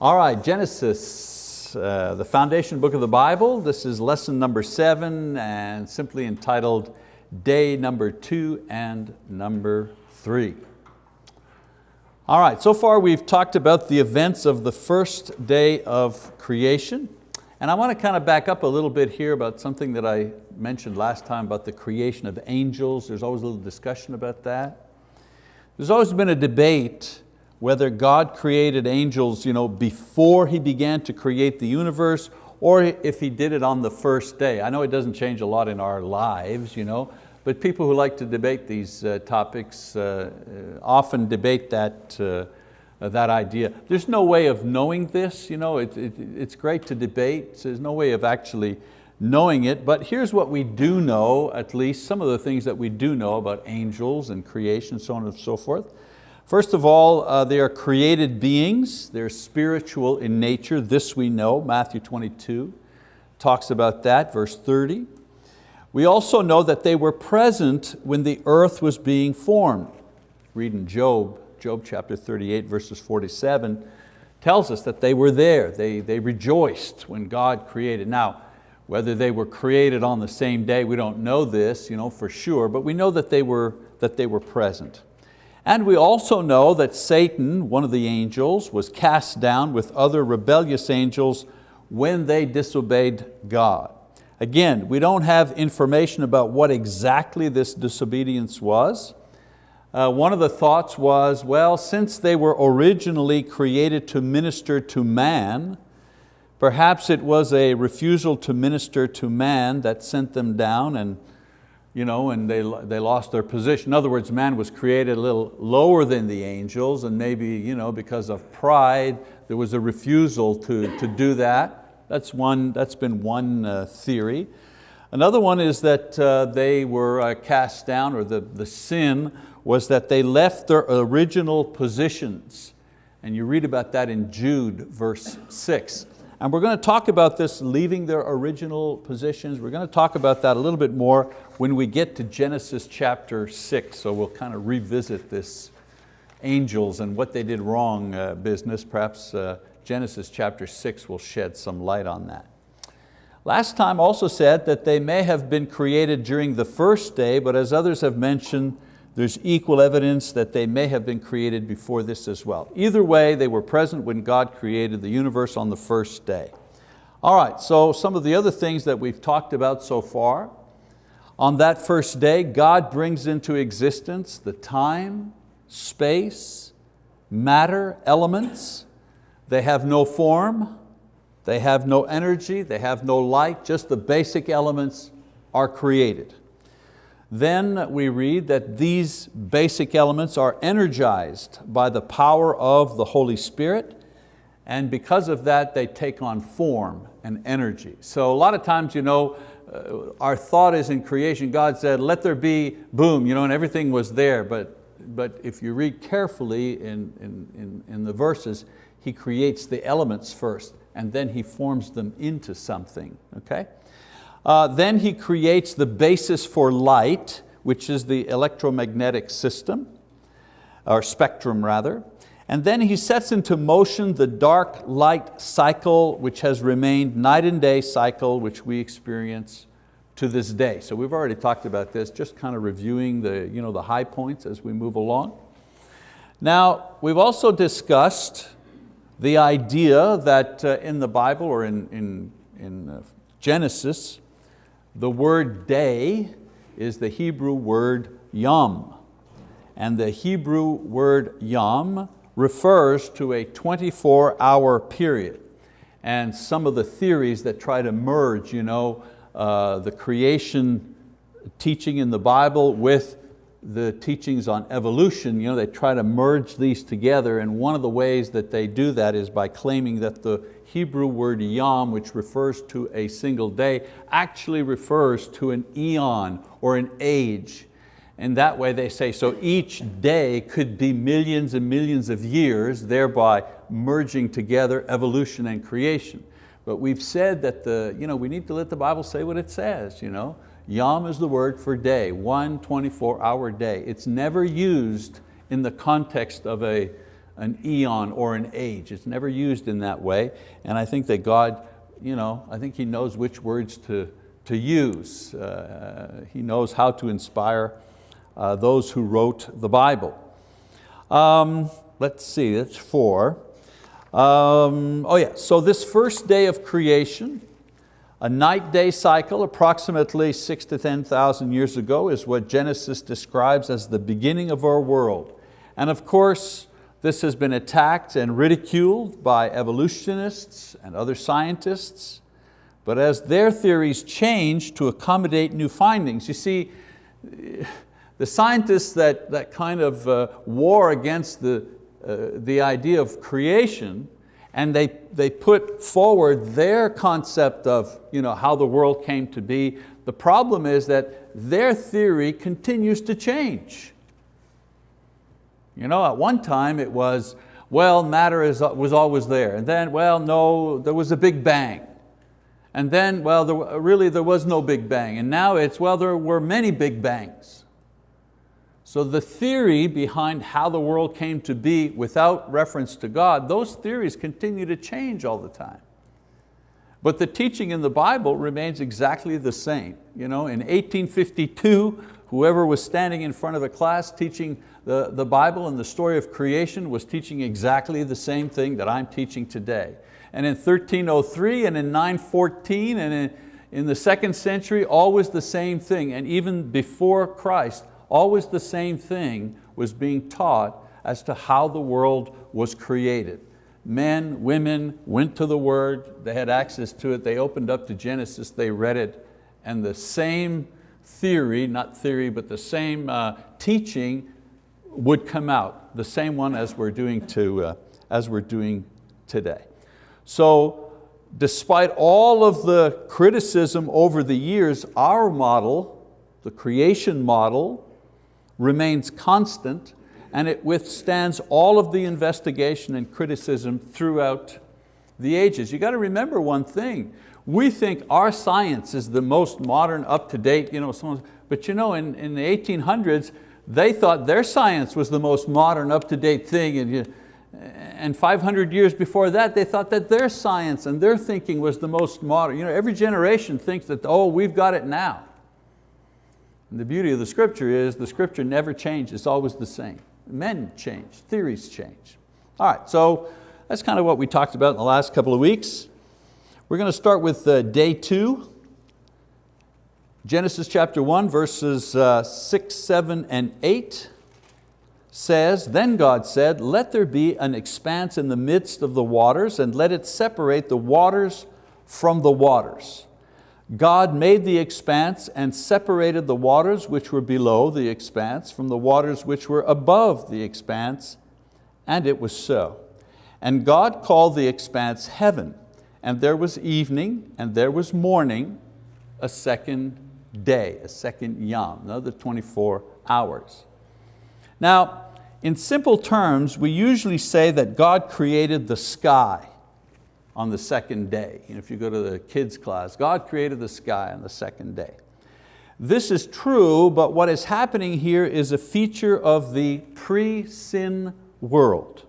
All right, Genesis, the foundation book of the Bible. This is lesson number 7 and simply entitled day number 2 and number 3. All right, so far we've talked about the events of the first day of creation. And I want to kind of back up a little bit here about something that I mentioned last time about the creation of angels. There's always a little discussion about that. There's always been a debate whether God created angels before He began to create the universe or if He did it on the first day. I know it doesn't change a lot in our lives, but people who like to debate these topics often debate that idea. There's no way of knowing this. It's great to debate. There's no way of actually knowing it, but here's what we do know, at least some of the things that we do know about angels and creation, so on and so forth. First of all, they are created beings. They're spiritual in nature. This we know. Matthew 22 talks about that, verse 30. We also know that they were present when the earth was being formed. Read in Job chapter 38, verses 47, tells us that they were there. They rejoiced when God created. Now, whether they were created on the same day, we don't know this for sure, but we know that they were present. And we also know that Satan, one of the angels, was cast down with other rebellious angels when they disobeyed God. Again, we don't have information about what exactly this disobedience was. One of the thoughts was, well, since they were originally created to minister to man, perhaps it was a refusal to minister to man that sent them down and they lost their position. In other words, man was created a little lower than the angels, and maybe because of pride, there was a refusal to do that. That's been one theory. Another one is that they were cast down, or the sin was that they left their original positions. And you read about that in Jude, verse 6. And we're going to talk about this, leaving their original positions. We're going to talk about that a little bit more when we get to Genesis chapter 6. So we'll kind of revisit this angels and what they did wrong business. Perhaps Genesis chapter 6 will shed some light on that. Last time also said that they may have been created during the first day, but as others have mentioned, there's equal evidence that they may have been created before this as well. Either way, they were present when God created the universe on the first day. All right, so some of the other things that we've talked about so far. On that first day, God brings into existence the time, space, matter, elements. They have no form, they have no energy, they have no light, just the basic elements are created. Then we read that these basic elements are energized by the power of the Holy Spirit, and because of that they take on form and energy. So a lot of times our thought is in creation, God said, let there be, boom, and everything was there, but if you read carefully in the verses, He creates the elements first, and then He forms them into something, okay? Then He creates the basis for light, which is the electromagnetic system, or spectrum rather. And then He sets into motion the dark light cycle, which has remained night and day cycle, which we experience to this day. So we've already talked about this, just kind of reviewing the high points as we move along. Now, we've also discussed the idea that in the Bible or in Genesis, the word day is the Hebrew word yom. And the Hebrew word yom refers to a 24-hour period. And some of the theories that try to merge the creation teaching in the Bible with the teachings on evolution, they try to merge these together, and one of the ways that they do that is by claiming that the Hebrew word yom, which refers to a single day, actually refers to an eon or an age. And that way they say, so each day could be millions and millions of years, thereby merging together evolution and creation. But we've said that we need to let the Bible say what it says. Yom is the word for day, 1 24-hour day. It's never used in the context of a an eon or an age. It's never used in that way. And I think that God, I think He knows which words to use. He knows how to inspire those who wrote the Bible. Let's see, that's 4. So this first day of creation, a night-day cycle approximately 6,000 to 10,000 years ago is what Genesis describes as the beginning of our world. And of course, this has been attacked and ridiculed by evolutionists and other scientists. But as their theories change to accommodate new findings, you see, the scientists that kind of war against the idea of creation, and they put forward their concept of how the world came to be. The problem is that their theory continues to change. At one time it was, well, matter was always there. And then, well, no, there was a big bang. And then, well, there was no big bang. And now it's, well, there were many big bangs. So the theory behind how the world came to be without reference to God, those theories continue to change all the time. But the teaching in the Bible remains exactly the same. In 1852, whoever was standing in front of a class teaching the Bible and the story of creation was teaching exactly the same thing that I'm teaching today. And in 1303 and in 914 and in the 2nd century, always the same thing. And even before Christ, always the same thing was being taught as to how the world was created. Men, women went to the Word, they had access to it, they opened up to Genesis, they read it, and the same theory, not theory, but the same teaching would come out, the same one as we're doing today. So despite all of the criticism over the years, our model, the creation model, remains constant, and it withstands all of the investigation and criticism throughout the ages. You got to remember one thing. We think our science is the most modern, up-to-date, but in the 1800s, they thought their science was the most modern, up-to-date thing, and 500 years before that, they thought that their science and their thinking was the most modern. Every generation thinks that, oh, we've got it now. And the beauty of the Scripture is the Scripture never changes, it's always the same. Men change, theories change. All right, so that's kind of what we talked about in the last couple of weeks. We're going to start with day 2. Genesis chapter 1, verses 6, 7, and 8 says, "Then God said, let there be an expanse in the midst of the waters, and let it separate the waters from the waters. God made the expanse and separated the waters which were below the expanse from the waters which were above the expanse, and it was so. And God called the expanse heaven, and there was evening, and there was morning, a second day, a second yom, another 24 hours. Now, in simple terms, we usually say that God created the sky on the second day. If you go to the kids' class, God created the sky on the second day. This is true, but what is happening here is a feature of the pre-sin world,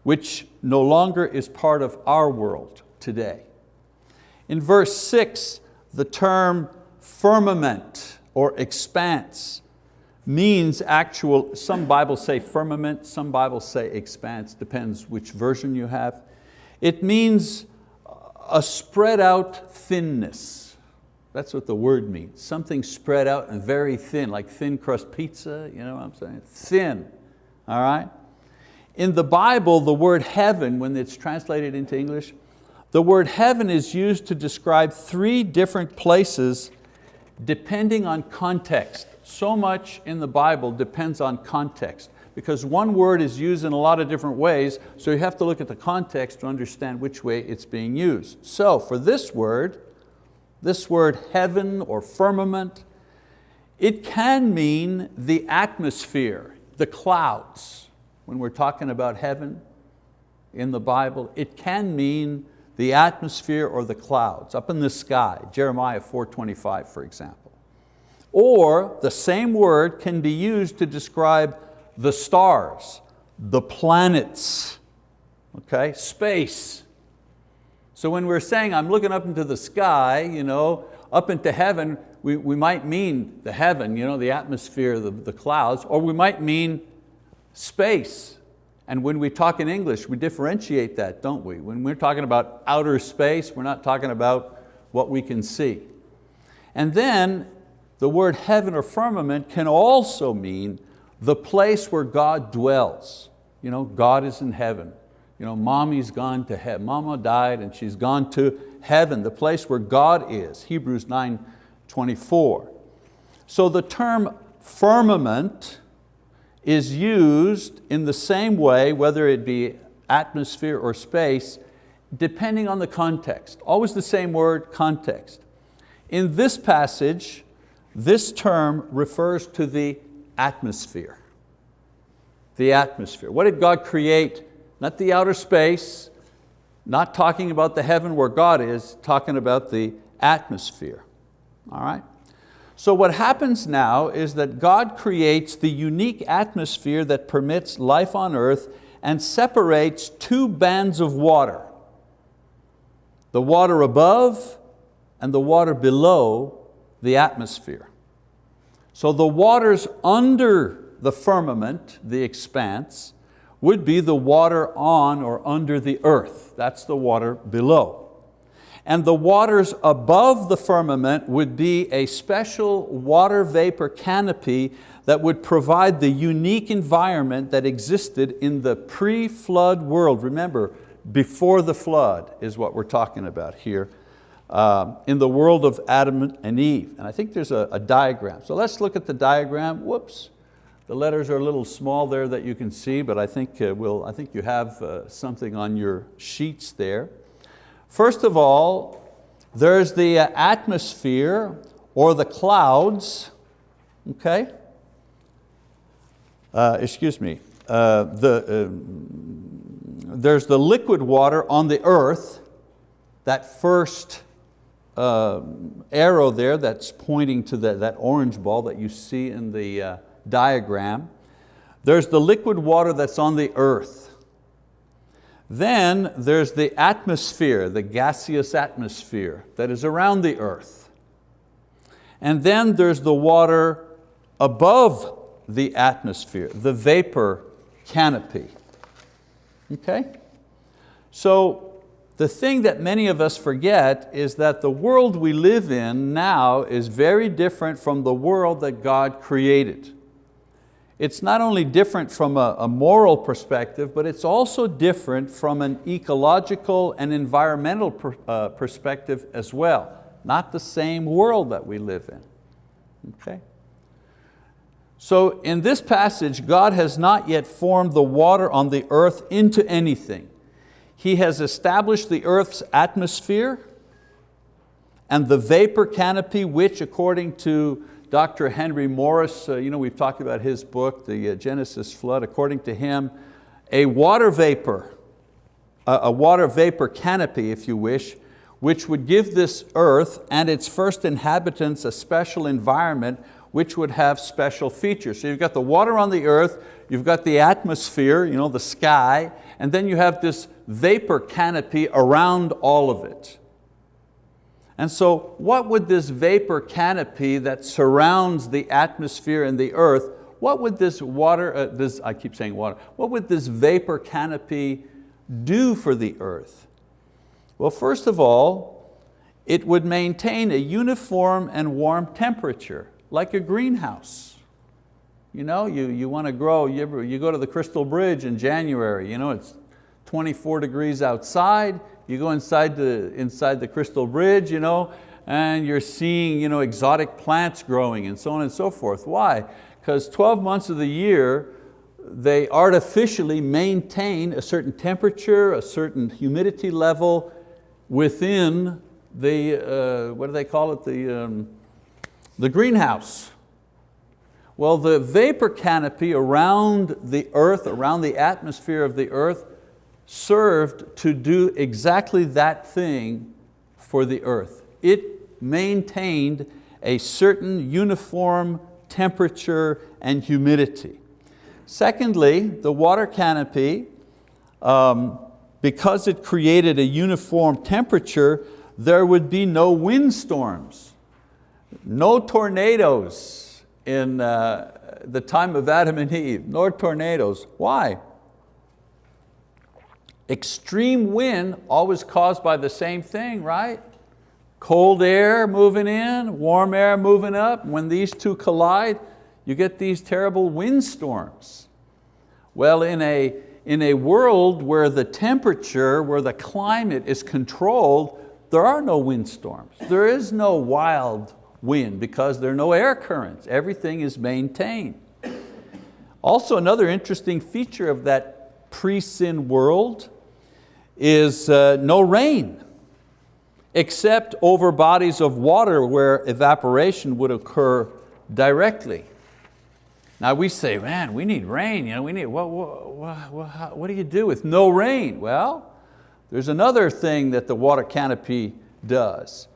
which no longer is part of our world today. In verse 6, the term firmament or expanse means actual, some Bibles say firmament, some Bibles say expanse, depends which version you have. It means a spread out thinness. That's what the word means. Something spread out and very thin, like thin crust pizza, you know what I'm saying? Thin, all right? In the Bible, the word heaven, when it's translated into English, the word heaven is used to describe 3 different places depending on context. So much in the Bible depends on context, because one word is used in a lot of different ways, so you have to look at the context to understand which way it's being used. So for this word heaven or firmament, it can mean the atmosphere, the clouds. When we're talking about heaven in the Bible, it can mean the atmosphere or the clouds up in the sky, Jeremiah 4:25, for example. Or the same word can be used to describe the stars, the planets, okay, space. So when we're saying I'm looking up into the sky, up into heaven, we might mean the heaven, the atmosphere, the clouds, or we might mean space. And when we talk in English, we differentiate that, don't we? When we're talking about outer space, we're not talking about what we can see. And then the word heaven or firmament can also mean the place where God dwells. God is in heaven. Mommy's gone to heaven. Mama died and she's gone to heaven, the place where God is. Hebrews 9:24. So the term firmament is used in the same way, whether it be atmosphere or space, depending on the context. Always the same word, context. In this passage, this term refers to the atmosphere. The atmosphere. What did God create? Not the outer space, not talking about the heaven where God is, talking about the atmosphere. All right? So what happens now is that God creates the unique atmosphere that permits life on earth and separates two bands of water. The water above and the water below the atmosphere. So the waters under the firmament, the expanse, would be the water on or under the earth. That's the water below. And the waters above the firmament would be a special water vapor canopy that would provide the unique environment that existed in the pre-flood world. Remember, before the flood is what we're talking about here, in the world of Adam and Eve. And I think there's a diagram. So let's look at the diagram. Whoops. The letters are a little small there that you can see, but I think you have something on your sheets there. First of all, there's the atmosphere or the clouds, okay? There's the liquid water on the earth, that first arrow there that's pointing to that orange ball that you see in the diagram. There's the liquid water that's on the earth. Then there's the atmosphere, the gaseous atmosphere that is around the earth. And then there's the water above the atmosphere, the vapor canopy. Okay? So the thing that many of us forget is that the world we live in now is very different from the world that God created. It's not only different from a moral perspective, but it's also different from an ecological and environmental perspective as well. Not the same world that we live in. Okay? So in this passage, God has not yet formed the water on the earth into anything. He has established the earth's atmosphere and the vapor canopy, which according to Dr. Henry Morris, we've talked about his book, The Genesis Flood. According to him, a water vapor canopy, if you wish, which would give this earth and its first inhabitants a special environment which would have special features. So you've got the water on the earth, you've got the atmosphere, the sky, and then you have this vapor canopy around all of it. And so what would this vapor canopy that surrounds the atmosphere and the earth, what would this water, I keep saying water, what would this vapor canopy do for the earth? Well, first of all, it would maintain a uniform and warm temperature, like a greenhouse. You want to grow, you go to the Crystal Bridge in January, it's 24 degrees outside, you go inside the Crystal Bridge, and you're seeing exotic plants growing and so on and so forth. Why? Because 12 months of the year, they artificially maintain a certain temperature, a certain humidity level within the, what do they call it, the greenhouse. Well, the vapor canopy around the earth, around the atmosphere of the earth, served to do exactly that thing for the earth. It maintained a certain uniform temperature and humidity. Secondly, the water canopy, because it created a uniform temperature, there would be no windstorms, no tornadoes in the time of Adam and Eve, no tornadoes. Why? Extreme wind always caused by the same thing, right? Cold air moving in, warm air moving up. When these two collide, you get these terrible windstorms. Well, in a world where the temperature, where the climate is controlled, there are no windstorms. There is no wild wind because there are no air currents. Everything is maintained. Also, another interesting feature of that pre-sin world is no rain, except over bodies of water where evaporation would occur directly. Now we say, man, we need rain. We need, what do you do with no rain? Well, there's another thing that the water canopy does.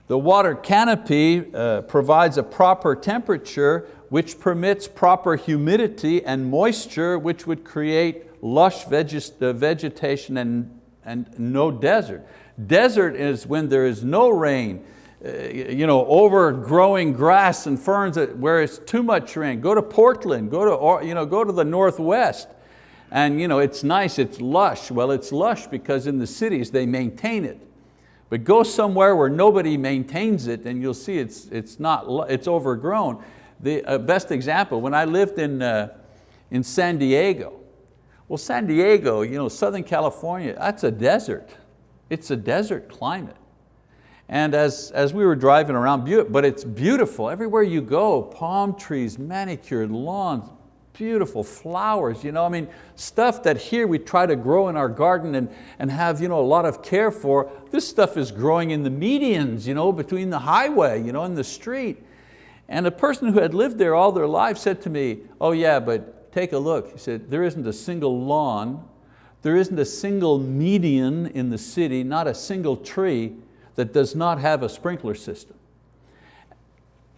The water canopy provides a proper temperature which permits proper humidity and moisture, which would create lush vegetation and no desert. Desert is when there is no rain, overgrowing grass and ferns where it's too much rain. Go to Portland, go to the Northwest, and it's nice, it's lush. Well, it's lush because in the cities they maintain it. But go somewhere where nobody maintains it and you'll see it's overgrown. The best example, when I lived in San Diego. Well, San Diego, Southern California, that's a desert. It's a desert climate. And as we were driving around, but it's beautiful. Everywhere you go, palm trees, manicured lawns, beautiful flowers, stuff that here we try to grow in our garden and have a lot of care for. This stuff is growing in the medians, between the highway, and the street. And a person who had lived there all their life said to me, oh yeah, but take a look. He said, there isn't a single lawn, there isn't a single median in the city, not a single tree that does not have a sprinkler system.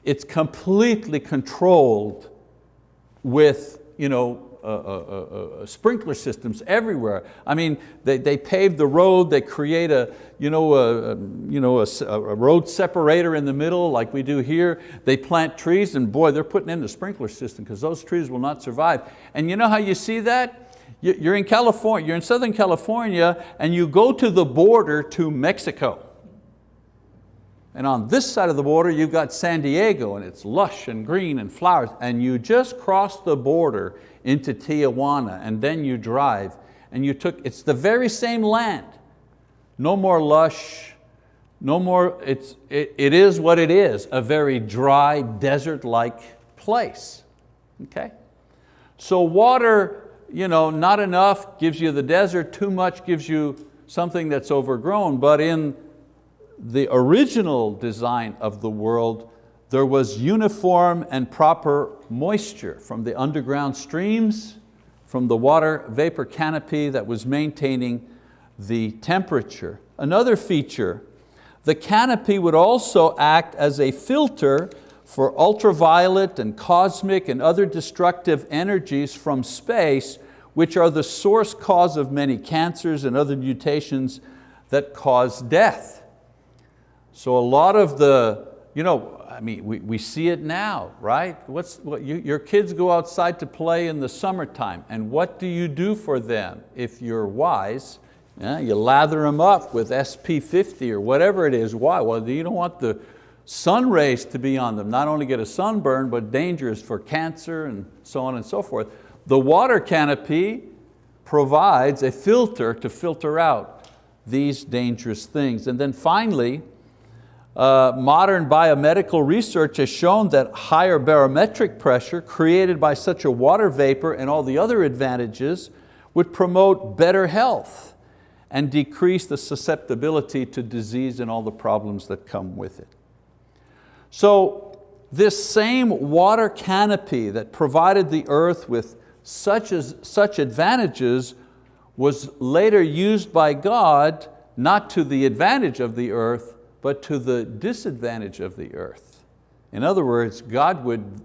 It's completely controlled with sprinkler systems everywhere. They pave the road, they create a road separator in the middle like we do here. They plant trees and boy, they're putting in the sprinkler system because those trees will not survive. And you know how you see that? You're in California, you're in Southern California and you go to the border to Mexico. And on this side of the border, you've got San Diego and it's lush and green and flowers. And you just cross the border into Tijuana and then you drive and it's the very same land. No more lush, no more, it is what it is, a very dry, desert-like place, okay? So water, not enough gives you the desert, too much gives you something that's overgrown, but in the original design of the world, there was uniform and proper moisture from the underground streams, from the water vapor canopy that was maintaining the temperature. Another feature, the canopy would also act as a filter for ultraviolet and cosmic and other destructive energies from space, which are the source cause of many cancers and other mutations that cause death. So a lot of we see it now, right? Your kids go outside to play in the summertime, and what do you do for them? If you're wise, you lather them up with SP50 or whatever it is. Why? Well, you don't want the sun rays to be on them. Not only get a sunburn, but dangerous for cancer and so on and so forth. The water canopy provides a filter to filter out these dangerous things. And then finally, modern biomedical research has shown that higher barometric pressure created by such a water vapor and all the other advantages would promote better health and decrease the susceptibility to disease and all the problems that come with it. So this same water canopy that provided the earth with such advantages was later used by God not to the advantage of the earth, but to the disadvantage of the earth. In other words, God would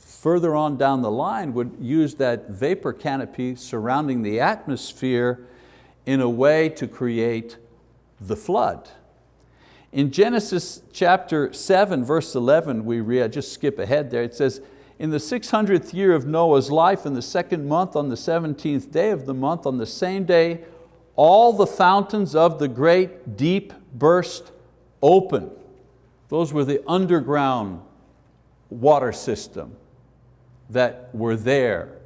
further on down the line would use that vapor canopy surrounding the atmosphere in a way to create the flood. In Genesis chapter 7, verse 11, we read, I just skip ahead there, it says, in the 600th year of Noah's life, in the 2nd month, on the 17th day of the month, on the same day, all the fountains of the great deep burst open. Those were the underground water system that were there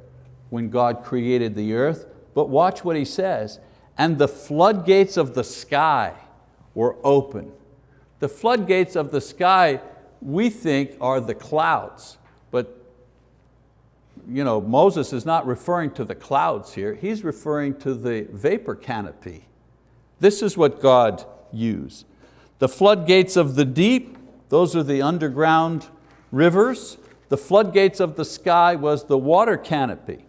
when God created the earth. But watch what he says, and the floodgates of the sky were open. The floodgates of the sky, we think, are the clouds, but Moses is not referring to the clouds here, he's referring to the vapor canopy. This is what God used. The floodgates of the deep, those are the underground rivers. The floodgates of the sky was the water canopy.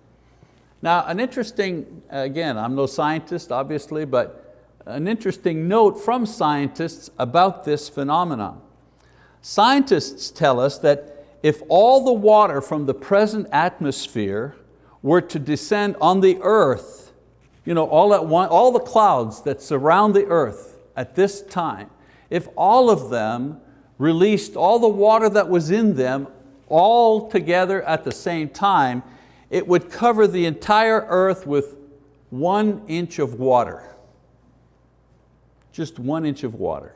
Now an interesting, again, I'm no scientist obviously, but an interesting note from scientists about this phenomenon. Scientists tell us that if all the water from the present atmosphere were to descend on the earth, all the clouds that surround the earth at this time, if all of them released all the water that was in them all together at the same time, it would cover the entire earth with 1 inch of water. Just 1 inch of water.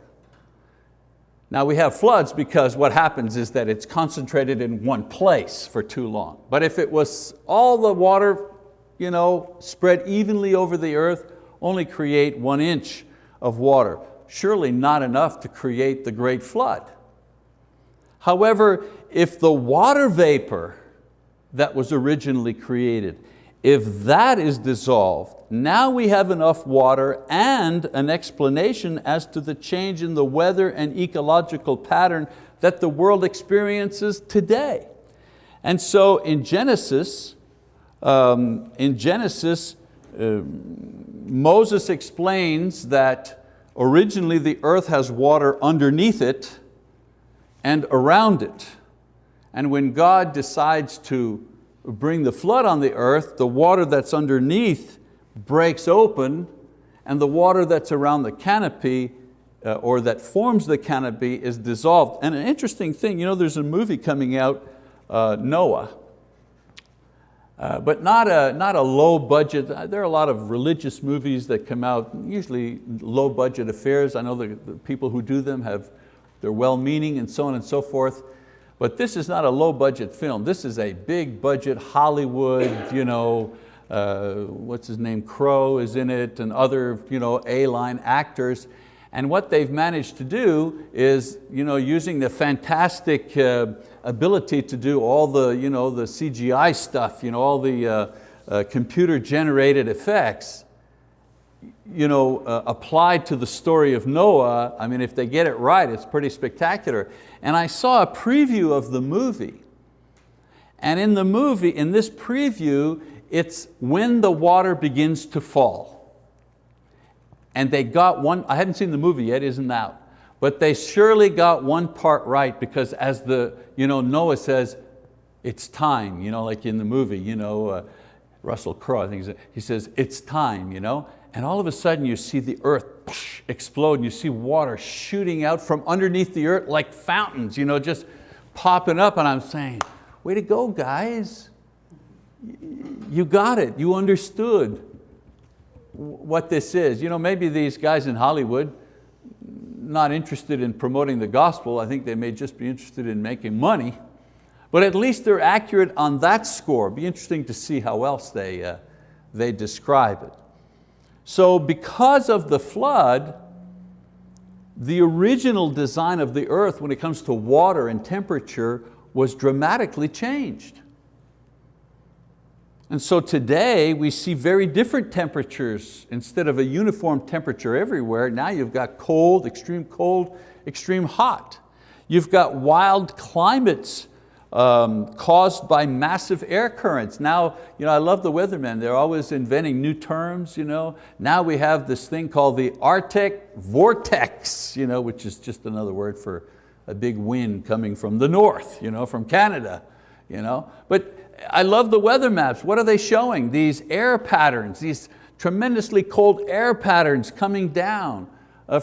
Now we have floods because what happens is that it's concentrated in one place for too long. But if it was all the water spread evenly over the earth, only create 1 inch of water. Surely not enough to create the great flood. However, if the water vapor that was originally created, if that is dissolved, now we have enough water and an explanation as to the change in the weather and ecological pattern that the world experiences today. And so in Genesis, Moses explains that originally the earth has water underneath it and around it. And when God decides to bring the flood on the earth, the water that's underneath breaks open and the water that's around the canopy or that forms the canopy is dissolved. And an interesting thing, there's a movie coming out, Noah, but not a low budget. There are a lot of religious movies that come out, usually low budget affairs. I know the people who do them they're well-meaning and so on and so forth. But this is not a low budget film. This is a big budget Hollywood, what's his name, Crow is in it and other A-line actors. And what they've managed to do is using the fantastic ability to do all the, the CGI stuff, all the computer generated effects, applied to the story of Noah. I mean, if they get it right, it's pretty spectacular. And I saw a preview of the movie. And in this preview, it's when the water begins to fall. And they got one, I haven't seen the movie yet, it isn't out. But they surely got one part right, because as Noah says, it's time, like in the movie, Russell Crowe, I think he says, it's time, and all of a sudden you see the earth explode and you see water shooting out from underneath the earth like fountains, just popping up, and I'm saying, way to go, guys. You got it, you understood what this is. Maybe these guys in Hollywood, not interested in promoting the gospel, I think they may just be interested in making money, but at least they're accurate on that score. It'd be interesting to see how else they describe it. So because of the flood, the original design of the earth when it comes to water and temperature was dramatically changed. And so today we see very different temperatures. Instead of a uniform temperature everywhere, now you've got cold, extreme hot. You've got wild climates caused by massive air currents. Now, I love the weathermen, they're always inventing new terms. Now we have this thing called the Arctic vortex, which is just another word for a big wind coming from the north, from Canada. But I love the weather maps. What are they showing? These air patterns, these tremendously cold air patterns coming down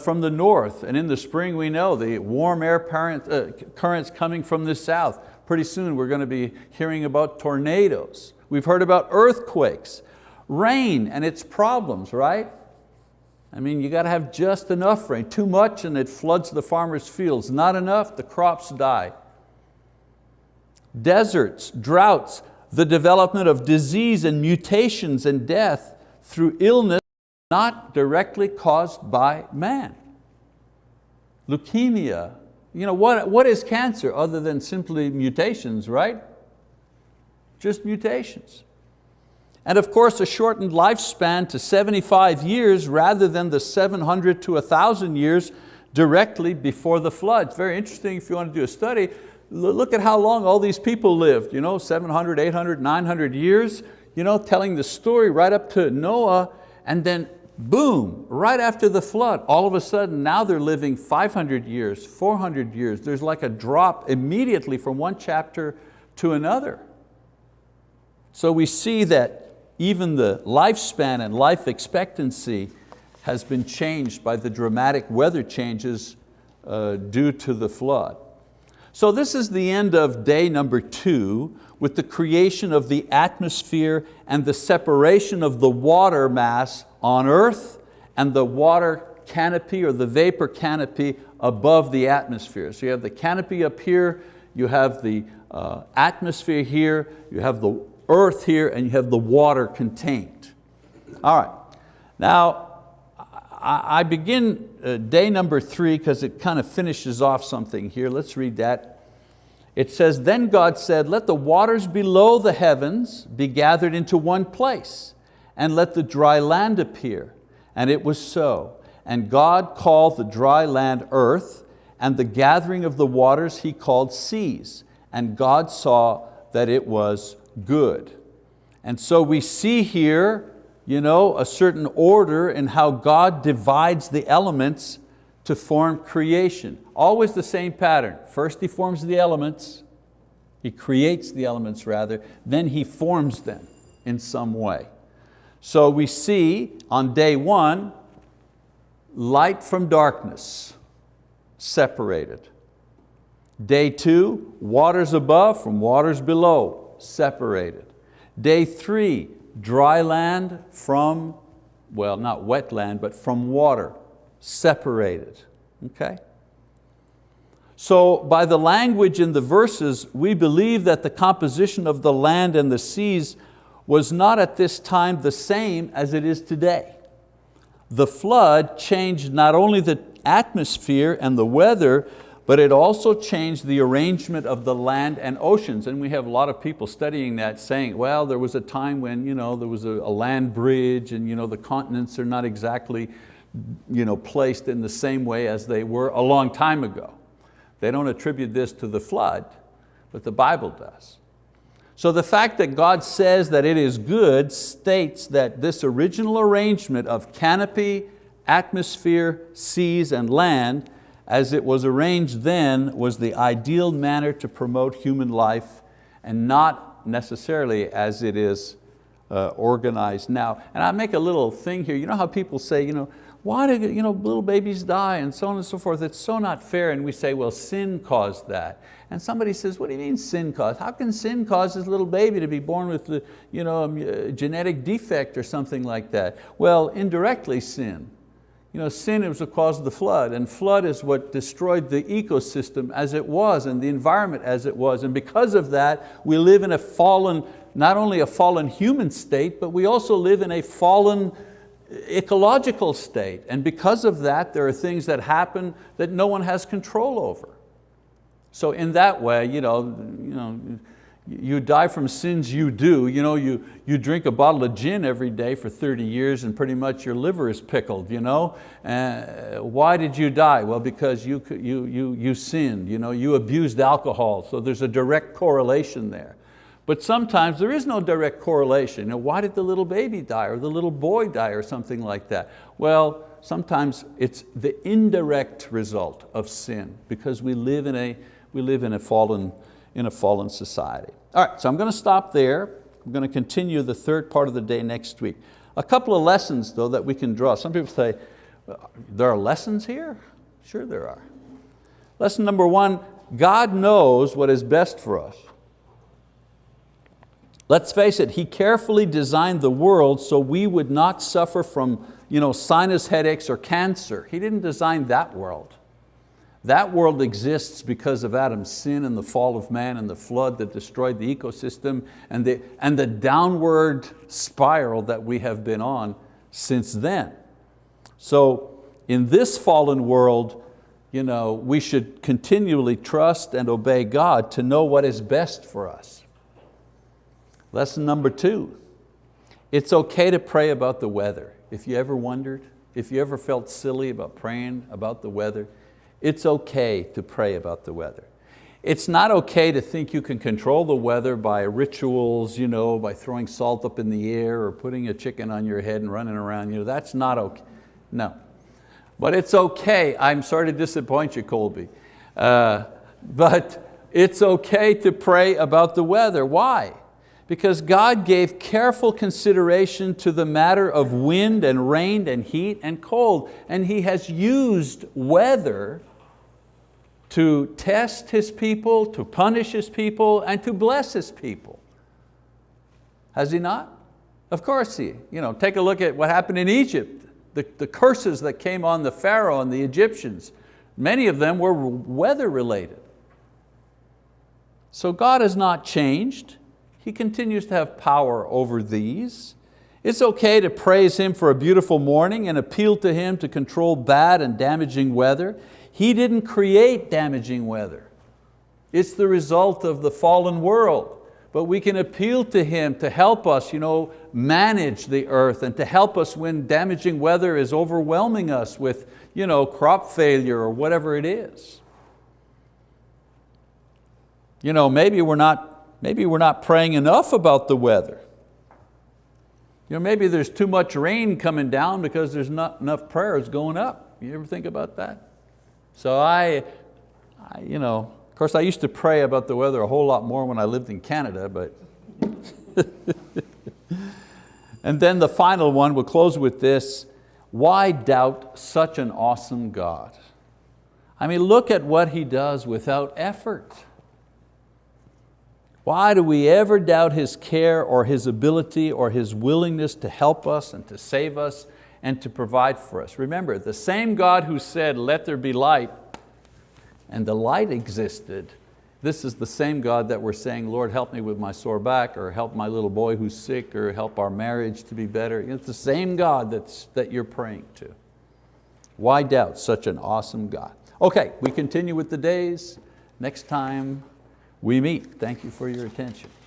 from the north. And in the spring we know the warm air currents coming from the south. Pretty soon we're going to be hearing about tornadoes. We've heard about earthquakes, rain and its problems, right? I mean, you got to have just enough rain. Too much and it floods the farmer's fields. Not enough, the crops die. Deserts, droughts, the development of disease and mutations and death through illness not directly caused by man. Leukemia. What is cancer other than simply mutations, right? Just mutations. And of course, a shortened lifespan to 75 years rather than the 700 to 1,000 years directly before the flood. It's very interesting if you want to do a study. Look at how long all these people lived, 700, 800, 900 years, telling the story right up to Noah, and then boom, right after the flood, all of a sudden now they're living 500 years, 400 years. There's like a drop immediately from one chapter to another. So we see that even the lifespan and life expectancy has been changed by the dramatic weather changes due to the flood. So this is the end of day number 2 with the creation of the atmosphere and the separation of the water mass on earth and the water canopy or the vapor canopy above the atmosphere. So you have the canopy up here, you have the atmosphere here, you have the earth here, and you have the water contained. All right, now I begin day number 3 because it kind of finishes off something here. Let's read that. It says, then God said, let the waters below the heavens be gathered into one place, and let the dry land appear. And it was so. And God called the dry land earth, and the gathering of the waters He called seas. And God saw that it was good. And so we see here, a certain order in how God divides the elements to form creation. Always the same pattern. First He forms the elements, He creates the elements rather, then He forms them in some way. So we see on day 1, light from darkness, separated. Day 2, waters above from waters below, separated. Day 3, dry land from, well, not wet land, but from water, separated. Okay? So by the language in the verses, we believe that the composition of the land and the seas was not at this time the same as it is today. The flood changed not only the atmosphere and the weather, but it also changed the arrangement of the land and oceans. And we have a lot of people studying that, saying, well, there was a time when there was a land bridge, and the continents are not exactly placed in the same way as they were a long time ago. They don't attribute this to the flood, but the Bible does. So the fact that God says that it is good states that this original arrangement of canopy, atmosphere, seas, and land, as it was arranged then, was the ideal manner to promote human life, and not necessarily as it is organized now. And I make a little thing here. You know how people say, why do little babies die and so on and so forth? It's so not fair. And we say, well, sin caused that. And somebody says, what do you mean sin caused? How can sin cause this little baby to be born with a genetic defect or something like that? Well, indirectly sin. Sin was the cause of the flood, and flood is what destroyed the ecosystem as it was and the environment as it was. And because of that, we live in a fallen, not only a fallen human state, but we also live in a fallen ecological state. And because of that, there are things that happen that no one has control over. So in that way, you die from sins you do. You drink a bottle of gin every day for 30 years and pretty much your liver is pickled. Why did you die? Well, because you sinned. You abused alcohol. So there's a direct correlation there. But sometimes there is no direct correlation. Why did the little baby die or the little boy die or something like that? Well, sometimes it's the indirect result of sin because we live in a fallen in a fallen society. All right, so I'm going to stop there. I'm going to continue the third part of the day next week. A couple of lessons though that we can draw. Some people say, there are lessons here? Sure there are. Lesson number one, God knows what is best for us. Let's face it, He carefully designed the world so we would not suffer from sinus headaches or cancer. He didn't design that world. That world exists because of Adam's sin and the fall of man and the flood that destroyed the ecosystem and the downward spiral that we have been on since then. So in this fallen world, we should continually trust and obey God to know what is best for us. Lesson number two, it's okay to pray about the weather. If you ever wondered, if you ever felt silly about praying about the weather, it's okay to pray about the weather. It's not okay to think you can control the weather by rituals, by throwing salt up in the air or putting a chicken on your head and running around. That's not okay. No. But it's okay. I'm sorry to disappoint you, Colby. But it's okay to pray about the weather. Why? Because God gave careful consideration to the matter of wind and rain and heat and cold. And He has used weather to test His people, to punish His people, and to bless His people. Has He not? Of course He. Take a look at what happened in Egypt. The curses that came on the Pharaoh and the Egyptians, many of them were weather related. So God has not changed. He continues to have power over these. It's okay to praise Him for a beautiful morning and appeal to Him to control bad and damaging weather. He didn't create damaging weather. It's the result of the fallen world. But we can appeal to Him to help us manage the earth and to help us when damaging weather is overwhelming us with crop failure or whatever it is. Maybe we're not praying enough about the weather.Maybe there's too much rain coming down because there's not enough prayers going up. You ever think about that? So of course I used to pray about the weather a whole lot more when I lived in Canada, but and then the final one, we'll close with this. Why doubt such an awesome God? Look at what He does without effort. Why do we ever doubt His care or His ability or His willingness to help us and to save us and to provide for us? Remember, the same God who said, let there be light, and the light existed, this is the same God that we're saying, Lord, help me with my sore back, or help my little boy who's sick, or help our marriage to be better. It's the same God that you're praying to. Why doubt such an awesome God? Okay, we continue with the days. Next time we meet. Thank you for your attention.